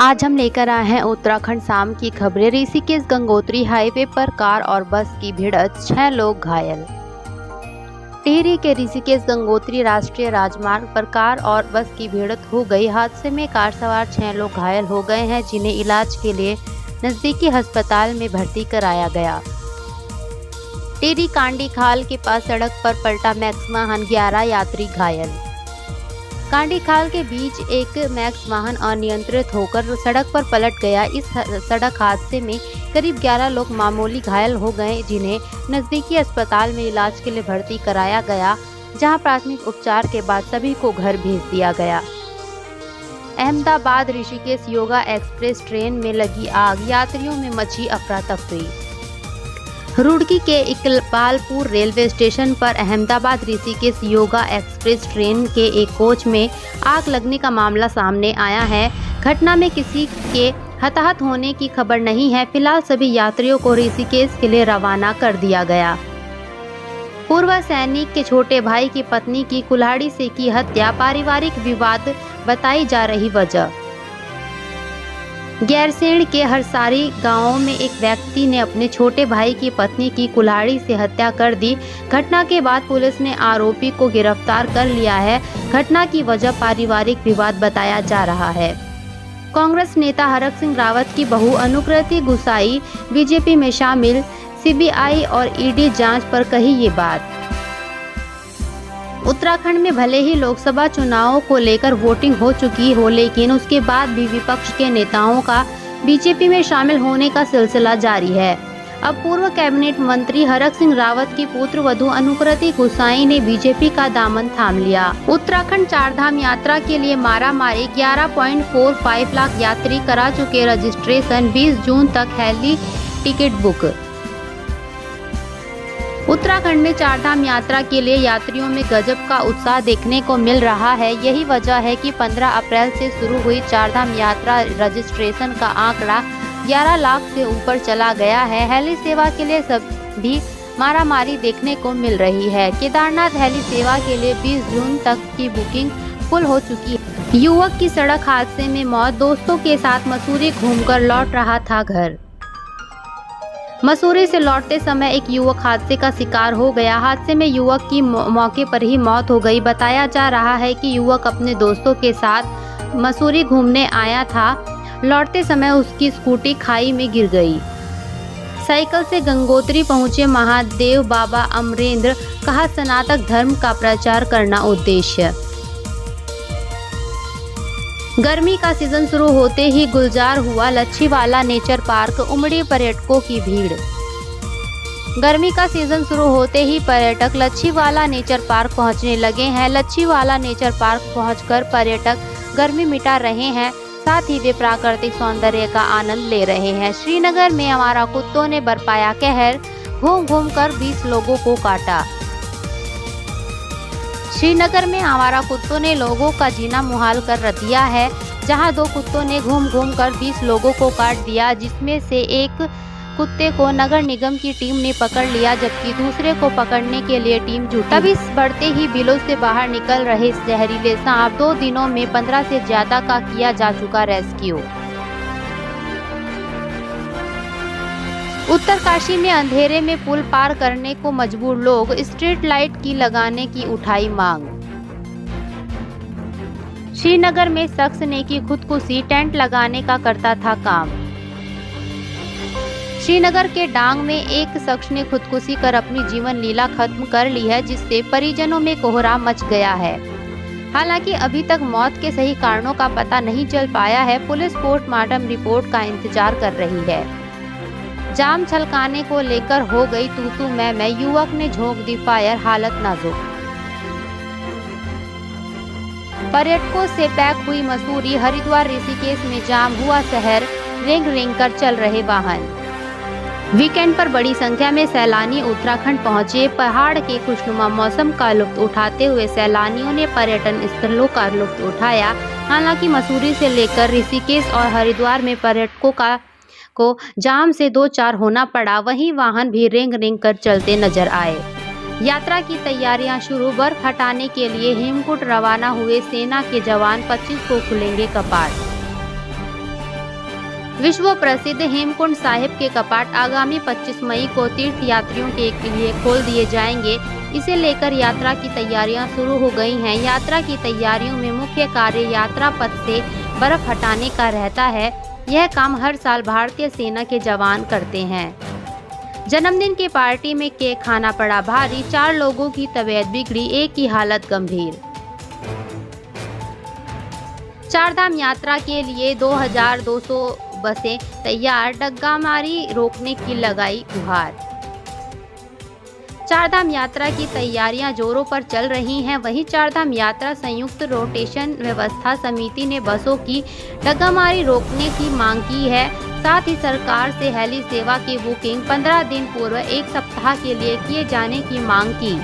आज हम लेकर आए हैं उत्तराखंड शाम की खबरें। ऋषिकेश गंगोत्री हाईवे पर कार और बस की भिड़ंत, 6 लोग घायल। टिहरी के ऋषिकेश गंगोत्री राष्ट्रीय राजमार्ग पर कार और बस की भिड़ंत हो गई। हादसे में कार सवार 6 लोग घायल हो गए हैं, जिन्हें इलाज के लिए नजदीकी अस्पताल में भर्ती कराया गया। टिहरी कांडी खाल के पास सड़क पर पलटा मैक्स वाहन, 11 यात्री घायल। कांडी खाल के बीच एक मैक्स वाहन अनियंत्रित होकर सड़क पर पलट गया। इस सड़क हादसे में करीब 11 लोग मामूली घायल हो गए, जिन्हें नजदीकी अस्पताल में इलाज के लिए भर्ती कराया गया, जहां प्राथमिक उपचार के बाद सभी को घर भेज दिया गया। अहमदाबाद ऋषिकेश योगा एक्सप्रेस ट्रेन में लगी आग, यात्रियों में मची अफरा तफरी। रुड़की के इकबालपुर रेलवे स्टेशन पर अहमदाबाद ऋषिकेश योगा एक्सप्रेस ट्रेन के एक कोच में आग लगने का मामला सामने आया है। घटना में किसी के हताहत होने की खबर नहीं है। फिलहाल सभी यात्रियों को ऋषिकेश के लिए रवाना कर दिया गया। पूर्व सैनिक के छोटे भाई की पत्नी की कुल्हाड़ी से की हत्या, पारिवारिक विवाद बताई जा रही वजह। गैरसैंण के हरसारी गांव में एक व्यक्ति ने अपने छोटे भाई की पत्नी की कुल्हाड़ी से हत्या कर दी। घटना के बाद पुलिस ने आरोपी को गिरफ्तार कर लिया है। घटना की वजह पारिवारिक विवाद बताया जा रहा है। कांग्रेस नेता हरक सिंह रावत की बहू अनुकृति गुसाई बीजेपी में शामिल, सीबीआई और ईडी जांच पर कही ये बात। उत्तराखंड में भले ही लोकसभा चुनावों को लेकर वोटिंग हो चुकी हो, लेकिन उसके बाद भी विपक्ष के नेताओं का बीजेपी में शामिल होने का सिलसिला जारी है। अब पूर्व कैबिनेट मंत्री हरक सिंह रावत की पुत्रवधू अनुकृति गुसाई ने बीजेपी का दामन थाम लिया। उत्तराखंड चारधाम यात्रा के लिए मारामारी, 11.45 लाख यात्री करा चुके रजिस्ट्रेशन, 20 जून तक हेली टिकट बुक। उत्तराखंड में चारधाम यात्रा के लिए यात्रियों में गजब का उत्साह देखने को मिल रहा है। यही वजह है कि 15 अप्रैल से शुरू हुई चारधाम यात्रा रजिस्ट्रेशन का आंकड़ा 11 लाख से ऊपर चला गया है। हेली सेवा के लिए भी मारामारी देखने को मिल रही है। केदारनाथ हेली सेवा के लिए 20 जून तक की बुकिंग फुल हो चुकी है। युवक की सड़क हादसे में मौत, दोस्तों के साथ मसूरी घूमकर लौट रहा था घर। मसूरी से लौटते समय एक युवक हादसे का शिकार हो गया। हादसे में युवक की मौके पर ही मौत हो गई। बताया जा रहा है कि युवक अपने दोस्तों के साथ मसूरी घूमने आया था। लौटते समय उसकी स्कूटी खाई में गिर गई। साइकिल से गंगोत्री पहुंचे महादेव बाबा अमरेंद्र, कहा सनातन धर्म का प्रचार करना उद्देश्य। गर्मी का सीजन शुरू होते ही गुलजार हुआ लच्छीवाला नेचर पार्क, उमड़ी पर्यटकों की भीड़। गर्मी का सीजन शुरू होते ही पर्यटक लच्छीवाला नेचर पार्क पहुंचने लगे हैं। लच्छीवाला नेचर पार्क पहुंचकर पर्यटक गर्मी मिटा रहे हैं, साथ ही वे प्राकृतिक सौंदर्य का आनंद ले रहे हैं। श्रीनगर में आवारा कुत्तों ने बरपाया कहर, घूम घूम कर 20 लोगों को काटा। श्रीनगर में आवारा कुत्तों ने लोगों का जीना मुहाल कर दिया है, जहां 2 कुत्तों ने घूम घूम कर 20 लोगों को काट दिया, जिसमें से एक कुत्ते को नगर निगम की टीम ने पकड़ लिया, जबकि दूसरे को पकड़ने के लिए टीम जुटी। तभी बढ़ते ही बिलों से बाहर निकल रहे जहरीले सांप, 2 दिनों में 15 से ज्यादा का किया जा चुका रेस्क्यू। उत्तरकाशी में अंधेरे में पुल पार करने को मजबूर लोग, स्ट्रीट लाइट की लगाने की उठाई मांग। श्रीनगर में शख्स ने की खुदकुशी, टेंट लगाने का करता था काम। श्रीनगर के डांग में एक शख्स ने खुदकुशी कर अपनी जीवन लीला खत्म कर ली है, जिससे परिजनों में कोहराम मच गया है। हालांकि अभी तक मौत के सही कारणों का पता नहीं चल पाया है। पुलिस पोस्टमार्टम रिपोर्ट का इंतजार कर रही है। जाम छलकाने को लेकर हो गई तू मैं, युवक ने झोंक दी फायर, हालत नाजुक। पर्यटकों से पैक हुई मसूरी, हरिद्वार ऋषिकेश में जाम हुआ शहर, रेंग रेंग कर चल रहे वाहन। वीकेंड पर बड़ी संख्या में सैलानी उत्तराखंड पहुंचे। पहाड़ के खुशनुमा मौसम का लुत्फ उठाते हुए सैलानियों ने पर्यटन स्थलों का लुत्फ उठाया। हालांकि मसूरी से लेकर ऋषिकेश और हरिद्वार में पर्यटकों को जाम से 2-4 होना पड़ा। वहीं वाहन भी रेंग रेंग कर चलते नजर आए। यात्रा की तैयारियां शुरू। बर्फ हटाने के लिए हेमकुंड रवाना हुए सेना के जवान। 25 को खुलेंगे कपाट। विश्व प्रसिद्ध हेमकुंड साहिब के कपाट आगामी 25 मई को तीर्थ यात्रियों के लिए खोल दिए जाएंगे। इसे लेकर यात्रा की तैयारियां शुरू हो गई हैं। यात्रा की तैयारियों में मुख्य कार्य यात्रा पथ से बर्फ हटाने का रहता है। यह काम हर साल भारतीय सेना के जवान करते हैं। जन्मदिन की पार्टी में केक खाना पड़ा भारी, 4 लोगों की तबीयत बिगड़ी, एक की हालत गंभीर। चारधाम यात्रा के लिए 2200 बसें तैयार, डग्गामारी रोकने की लगाई गुहार। चारधाम यात्रा की तैयारियां जोरों पर चल रही हैं। वहीं चारधाम यात्रा संयुक्त रोटेशन व्यवस्था समिति ने बसों की डग्गामारी रोकने की मांग की है। साथ ही सरकार से हेली सेवा की बुकिंग 15 दिन पूर्व 1 सप्ताह के लिए किए जाने की मांग की।